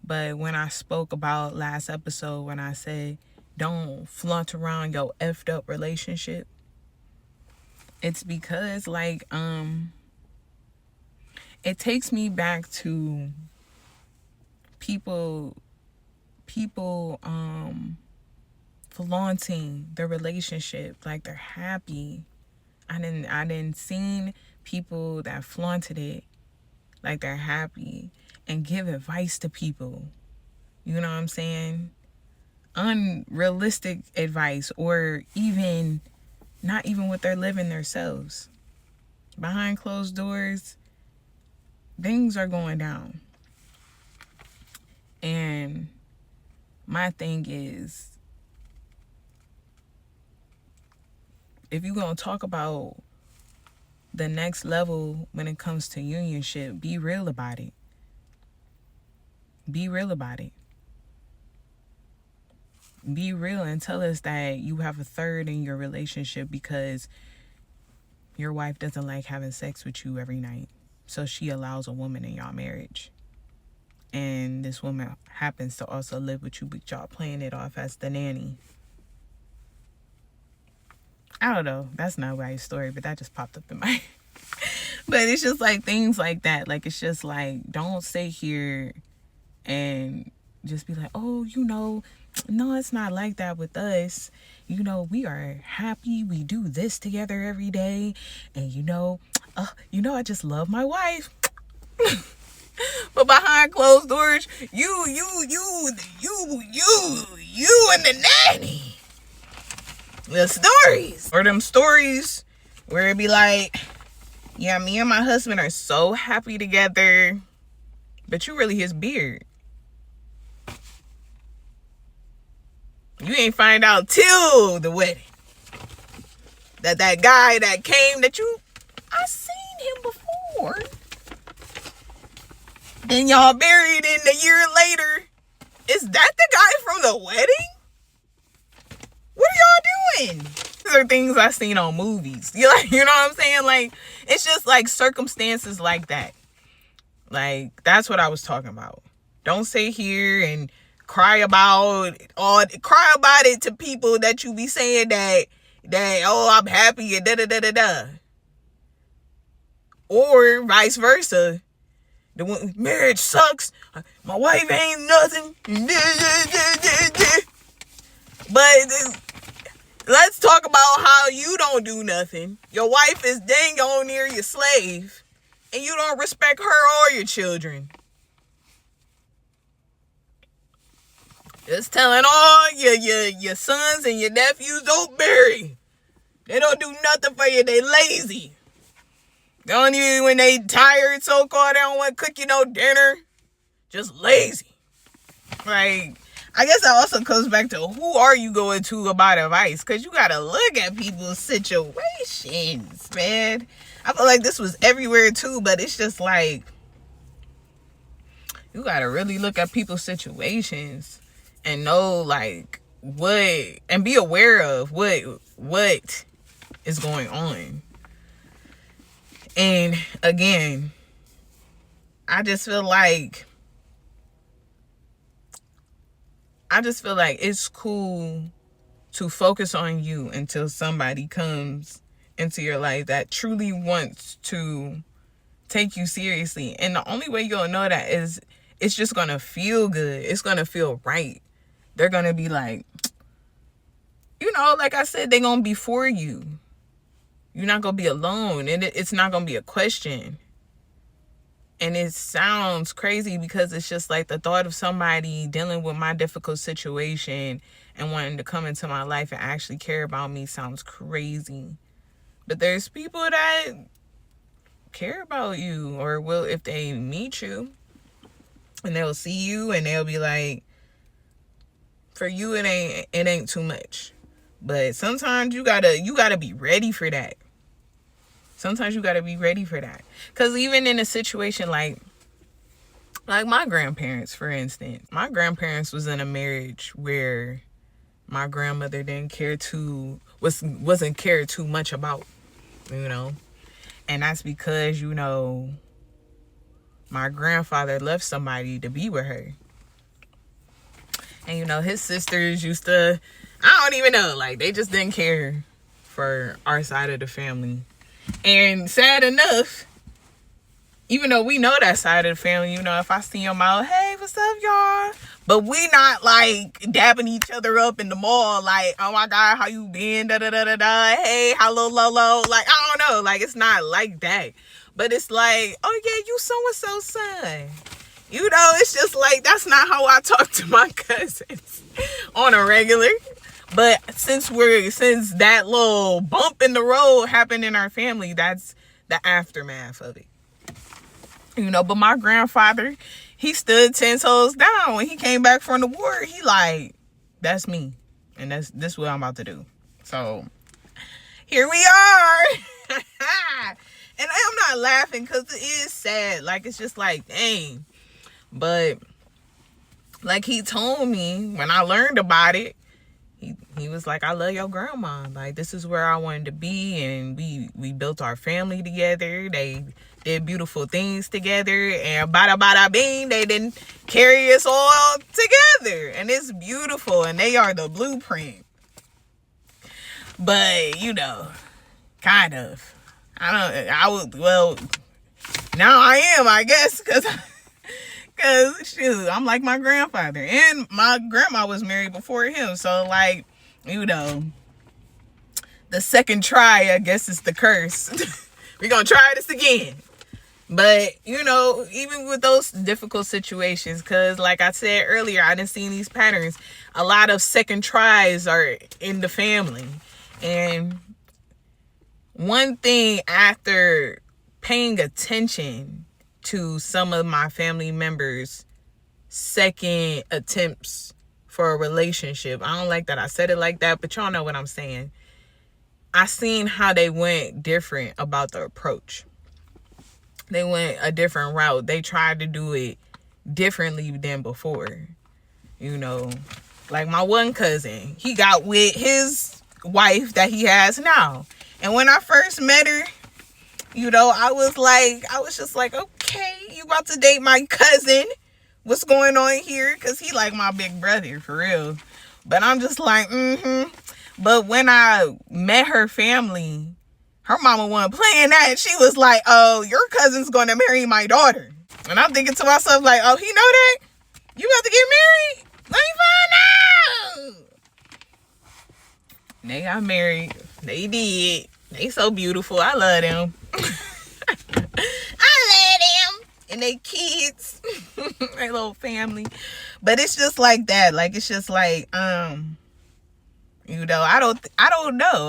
But when I spoke about last episode, when I said, don't flaunt around your effed up relationship, it's because, like, it takes me back to people flaunting their relationship like they're happy. I didn't seen people that flaunted it like they're happy and give advice to people. You know what I'm saying? Unrealistic advice, or even not even what they're living themselves. Behind closed doors, things are going down. And my thing is, if you're going to talk about the next level when it comes to unionship, be real about it. Be real about it. Be real and tell us that you have a third in your relationship because your wife doesn't like having sex with you every night. So she allows a woman in y'all marriage. And this woman happens to also live with you, but y'all playing it off as the nanny. I don't know. That's not my story, but that just popped up in my... But it's just like things like that. Like, it's just like, don't sit here and just be like, oh, you know, no, it's not like that with us. You know, we are happy. We do this together every day. And, you know, I just love my wife. But behind closed doors, you and the nanny. The stories. Or them stories where it be like, yeah, me and my husband are so happy together, but you really his beard. You ain't find out till the wedding that guy that came I seen him before. Then y'all married in a year later. Is that the guy from the wedding? What are y'all doing? These are things I've seen on movies. You know what I'm saying? Like, it's just like circumstances like that. Like, that's what I was talking about. Don't sit here and cry about it to people that you be saying that oh, I'm happy and da-da-da-da-da. Or vice versa. The one, marriage sucks. My wife ain't nothing. But let's talk about how you don't do nothing. Your wife is dang on near your slave, and you don't respect her or your children. Just telling all your sons and your nephews, don't marry. They don't do nothing for you. They lazy. They don't even, when they tired, so-called, they don't want to cook you no dinner. Just lazy. Like, I guess that also comes back to who are you going to about advice? Because you got to look at people's situations, man. I feel like this was everywhere too, but it's just like, you got to really look at people's situations and know, like, what, and be aware of what is going on. And again, I just feel like it's cool to focus on you until somebody comes into your life that truly wants to take you seriously. And the only way you'll know that is it's just going to feel good. It's going to feel right. They're going to be like, like I said, they're going to be for you. You're not going to be alone. And it's not going to be a question. And it sounds crazy because it's just like the thought of somebody dealing with my difficult situation and wanting to come into my life and actually care about me sounds crazy. But there's people that care about you, or will if they meet you and they'll see you and they'll be like, for you it ain't too much. But sometimes you gotta be ready for that. Sometimes you gotta be ready for that. Because even in a situation like my grandparents, for instance, my grandparents was in a marriage where my grandmother wasn't cared too much about, and that's because my grandfather left somebody to be with her. And his sisters used to, I don't even know, like they just didn't care for our side of the family. And sad enough, even though we know that side of the family, if I see them out, hey, what's up, y'all? But we not like dabbing each other up in the mall, like, oh my God, how you been? Da da da da da. Hey, hello, lolo. Like, I don't know, like it's not like that. But it's like, oh yeah, you so and so son. It's just like that's not how I talk to my cousins on a regular. But since that little bump in the road happened in our family, that's the aftermath of it. But my grandfather, he stood 10 toes down when he came back from the war. He like, that's me. And this what I'm about to do. So here we are. And I'm not laughing because it is sad. Like, it's just like, dang. But like he told me when I learned about it, he was like, I love your grandma. Like, this is where I wanted to be. And we built our family together. They did beautiful things together. And bada bada bing, they didn't carry us all together. And it's beautiful. And they are the blueprint. But, kind of. Now I am, I guess. Because shoot, I'm like my grandfather. And my grandma was married before him. So, like, the second try, I guess, is the curse. We're going to try this again. But, even with those difficult situations, because like I said earlier, I didn't see these patterns. A lot of second tries are in the family. And one thing after paying attention to some of my family members' second attempts for a relationship. I don't like that I said it like that, but y'all know what I'm saying. I seen how they went different about the approach. They went a different route. They tried to do it differently than before. Like my one cousin, he got with his wife that he has now. And when I first met her, I was just like, okay, you about to date my cousin. What's going on here? Because he like my big brother, for real. But I'm just like, But when I met her family, her mama wasn't playing that. And she was like, oh, your cousin's going to marry my daughter. And I'm thinking to myself, like, oh, he know that? You about to get married? Let me find out. They got married. They did. They so beautiful. I love them. I love them. And they kids. Their little family. But it's just like that. Like, it's just like, I don't know.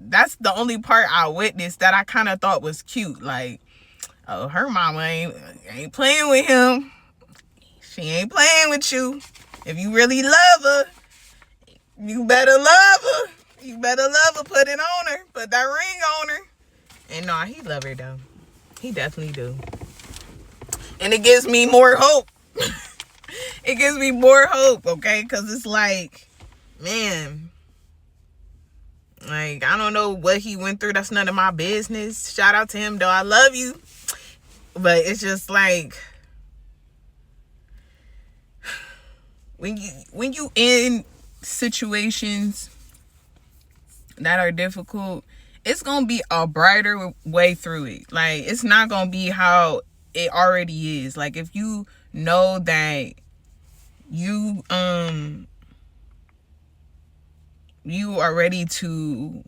That's the only part I witnessed that I kind of thought was cute. Like, oh, her mama ain't playing with him. She ain't playing with you. If you really love her, you better love her. You better love her. Put it on her. Put that ring on her. And no, he love her though. He definitely do. And it gives me more hope. It gives me more hope, okay? Because it's like, man, like, I don't know what he went through. That's none of my business. Shout out to him, though. I love you. But it's just like, when you in situations that are difficult, it's gonna be a brighter way through it. Like, it's not gonna be how it already is. Like, if you know that you you are ready to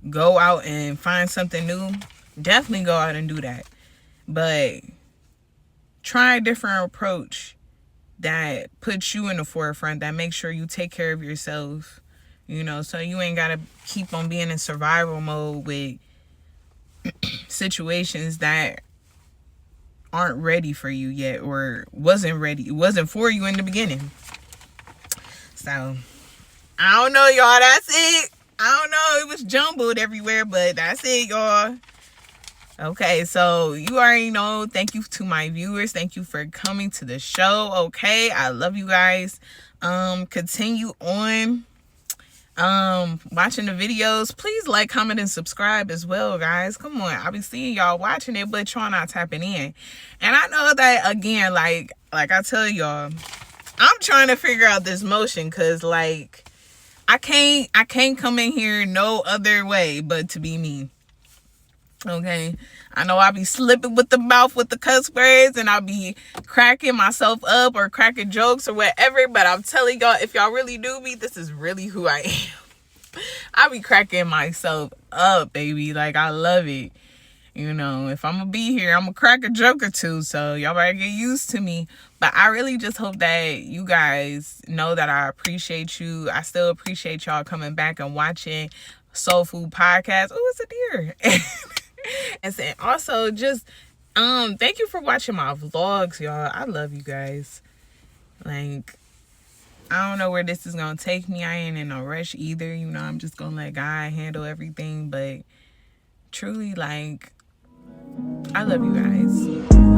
go out and find something new, definitely go out and do that. But try a different approach that puts you in the forefront, that makes sure you take care of yourself, so you ain't gotta keep on being in survival mode with situations that aren't ready for you yet, or wasn't for you in the beginning. So I don't know, y'all. That's it. I don't know. It was jumbled everywhere, but that's it, y'all. Okay, so you already know. Thank you to my viewers. Thank you for coming to the show. Okay, I love you guys. Continue on watching the videos. Please like, comment, and subscribe as well, guys. Come on, I'll be seeing y'all watching it, but y'all not tapping in. And I know that, again, like I tell y'all, I'm trying to figure out this motion, because like I can't come in here no other way but to be me. Okay, I know I'll be slipping with the mouth with the cuss words, and I'll be cracking myself up or cracking jokes or whatever, but I'm telling y'all, if y'all really knew me, this is really who I am. I be cracking myself up, baby. Like, I love it. If I'm gonna be here, I'm gonna crack a joke or two, so y'all better get used to me. But I really just hope that you guys know that I appreciate you. I still appreciate y'all coming back and watching Soul Food Podcast. Oh, it's a deer. And also, just thank you for watching my vlogs, y'all. I love you guys. Like, I don't know where this is gonna take me. I ain't in no rush either. I'm just gonna let God handle everything. But truly, like, I love you guys.